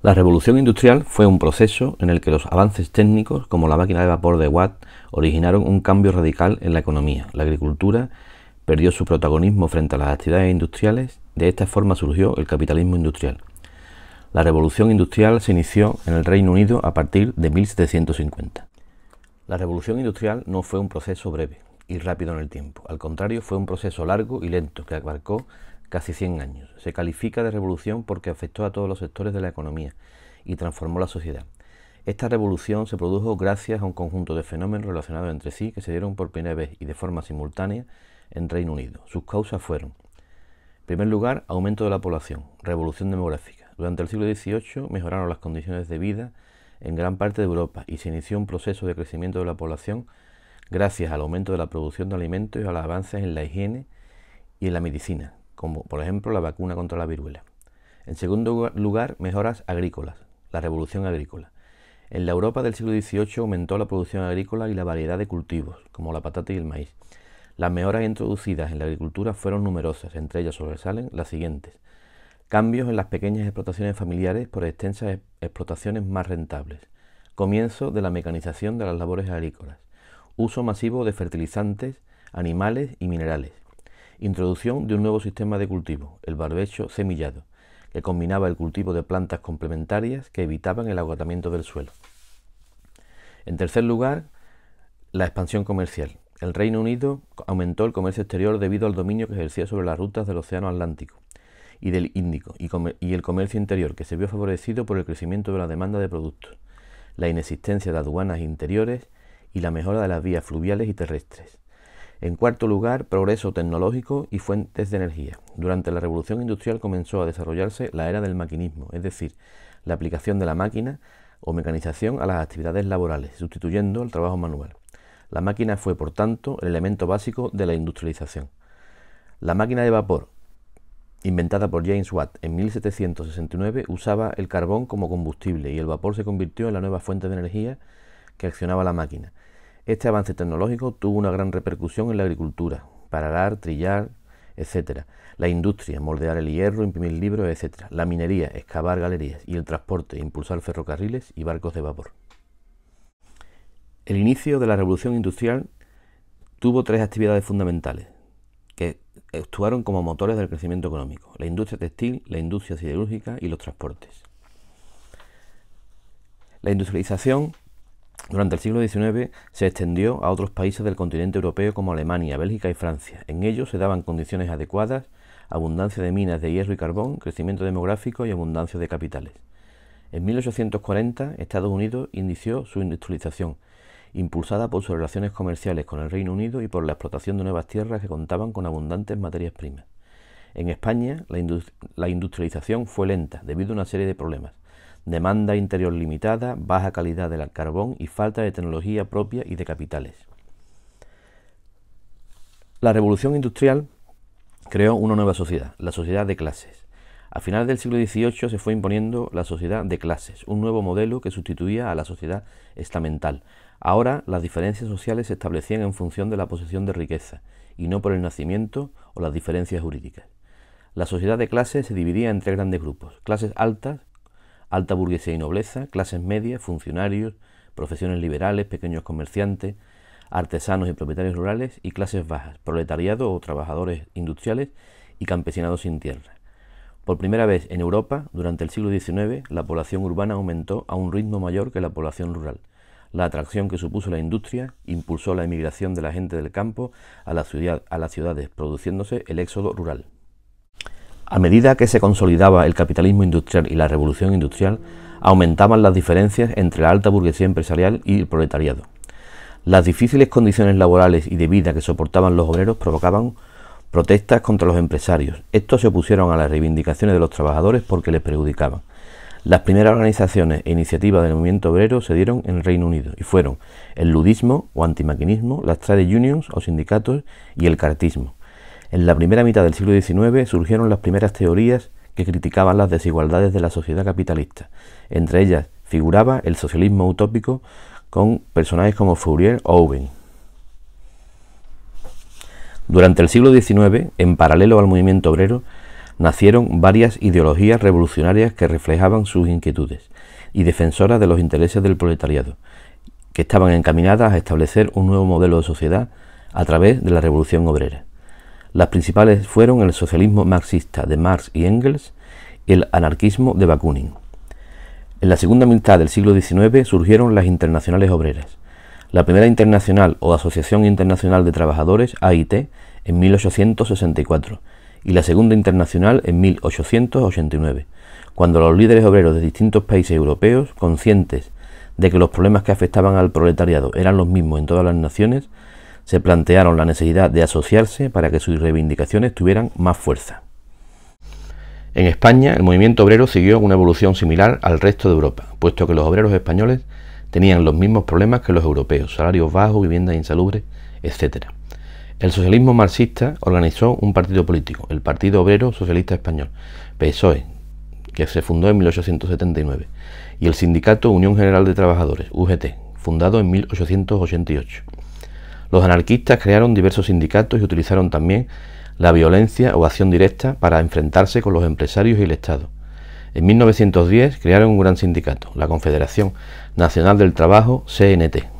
La revolución industrial fue un proceso en el que los avances técnicos, como la máquina de vapor de Watt, originaron un cambio radical en la economía. La agricultura perdió su protagonismo frente a las actividades industriales. De esta forma surgió el capitalismo industrial. La revolución industrial se inició en el Reino Unido a partir de 1750. La revolución industrial no fue un proceso breve y rápido en el tiempo. Al contrario, fue un proceso largo y lento que abarcó casi 100 años. Se califica de revolución porque afectó a todos los sectores de la economía y transformó la sociedad. Esta revolución se produjo gracias a un conjunto de fenómenos relacionados entre sí que se dieron por primera vez y de forma simultánea en Reino Unido. Sus causas fueron: en primer lugar, aumento de la población, revolución demográfica. Durante el siglo XVIII mejoraron las condiciones de vida en gran parte de Europa y se inició un proceso de crecimiento de la población gracias al aumento de la producción de alimentos y a los avances en la higiene y en la medicina, como por ejemplo la vacuna contra la viruela. En segundo lugar, mejoras agrícolas, la revolución agrícola. En la Europa del siglo XVIII aumentó la producción agrícola y la variedad de cultivos, como la patata y el maíz. Las mejoras introducidas en la agricultura fueron numerosas, entre ellas sobresalen las siguientes: cambios en las pequeñas explotaciones familiares por extensas explotaciones más rentables, comienzo de la mecanización de las labores agrícolas, uso masivo de fertilizantes, animales y minerales, introducción de un nuevo sistema de cultivo, el barbecho semillado, que combinaba el cultivo de plantas complementarias que evitaban el agotamiento del suelo. En tercer lugar, la expansión comercial. El Reino Unido aumentó el comercio exterior debido al dominio que ejercía sobre las rutas del Océano Atlántico y del Índico, y el comercio interior, que se vio favorecido por el crecimiento de la demanda de productos, la inexistencia de aduanas interiores y la mejora de las vías fluviales y terrestres. En cuarto lugar, progreso tecnológico y fuentes de energía. Durante la Revolución Industrial comenzó a desarrollarse la era del maquinismo, es decir, la aplicación de la máquina o mecanización a las actividades laborales, sustituyendo el trabajo manual. La máquina fue, por tanto, el elemento básico de la industrialización. La máquina de vapor, inventada por James Watt en 1769, usaba el carbón como combustible y el vapor se convirtió en la nueva fuente de energía que accionaba la máquina. Este avance tecnológico tuvo una gran repercusión en la agricultura, para arar, trillar, etc. La industria, moldear el hierro, imprimir libros, etc. La minería, excavar galerías, y el transporte, impulsar ferrocarriles y barcos de vapor. El inicio de la revolución industrial tuvo tres actividades fundamentales que actuaron como motores del crecimiento económico: la industria textil, la industria siderúrgica y los transportes. La industrialización durante el siglo XIX se extendió a otros países del continente europeo como Alemania, Bélgica y Francia. En ellos se daban condiciones adecuadas, abundancia de minas de hierro y carbón, crecimiento demográfico y abundancia de capitales. En 1840, Estados Unidos inició su industrialización, impulsada por sus relaciones comerciales con el Reino Unido y por la explotación de nuevas tierras que contaban con abundantes materias primas. En España, la industrialización fue lenta debido a una serie de problemas: demanda interior limitada, baja calidad del carbón y falta de tecnología propia y de capitales. La revolución industrial creó una nueva sociedad, la sociedad de clases. A finales del siglo XVIII se fue imponiendo la sociedad de clases, un nuevo modelo que sustituía a la sociedad estamental. Ahora las diferencias sociales se establecían en función de la posesión de riqueza y no por el nacimiento o las diferencias jurídicas. La sociedad de clases se dividía en tres grandes grupos: clases altas, alta burguesía y nobleza; clases medias, funcionarios, profesiones liberales, pequeños comerciantes, artesanos y propietarios rurales; y clases bajas, proletariado o trabajadores industriales y campesinados sin tierra. Por primera vez en Europa, durante el siglo XIX, la población urbana aumentó a un ritmo mayor que la población rural. La atracción que supuso la industria impulsó la emigración de la gente del campo a las ciudades, produciéndose el éxodo rural. A medida que se consolidaba el capitalismo industrial y la revolución industrial, aumentaban las diferencias entre la alta burguesía empresarial y el proletariado. Las difíciles condiciones laborales y de vida que soportaban los obreros provocaban protestas contra los empresarios. Estos se opusieron a las reivindicaciones de los trabajadores porque les perjudicaban. Las primeras organizaciones e iniciativas del movimiento obrero se dieron en el Reino Unido y fueron el ludismo o antimaquinismo, las trade unions o sindicatos y el cartismo. En la primera mitad del siglo XIX surgieron las primeras teorías que criticaban las desigualdades de la sociedad capitalista. Entre ellas figuraba el socialismo utópico con personajes como Fourier o Owen. Durante el siglo XIX, en paralelo al movimiento obrero, nacieron varias ideologías revolucionarias que reflejaban sus inquietudes y defensoras de los intereses del proletariado, que estaban encaminadas a establecer un nuevo modelo de sociedad a través de la revolución obrera. Las principales fueron el socialismo marxista de Marx y Engels y el anarquismo de Bakunin. En la segunda mitad del siglo XIX surgieron las internacionales obreras. La primera internacional o Asociación Internacional de Trabajadores, AIT, en 1864, y la segunda internacional en 1889, cuando los líderes obreros de distintos países europeos, conscientes de que los problemas que afectaban al proletariado eran los mismos en todas las naciones, se plantearon la necesidad de asociarse para que sus reivindicaciones tuvieran más fuerza. En España, el movimiento obrero siguió una evolución similar al resto de Europa, puesto que los obreros españoles tenían los mismos problemas que los europeos: salarios bajos, viviendas insalubres, etc. El socialismo marxista organizó un partido político, el Partido Obrero Socialista Español, PSOE, que se fundó en 1879, y el sindicato Unión General de Trabajadores, UGT, fundado en 1888. Los anarquistas crearon diversos sindicatos y utilizaron también la violencia o acción directa para enfrentarse con los empresarios y el Estado. En 1910 crearon un gran sindicato, la Confederación Nacional del Trabajo, CNT.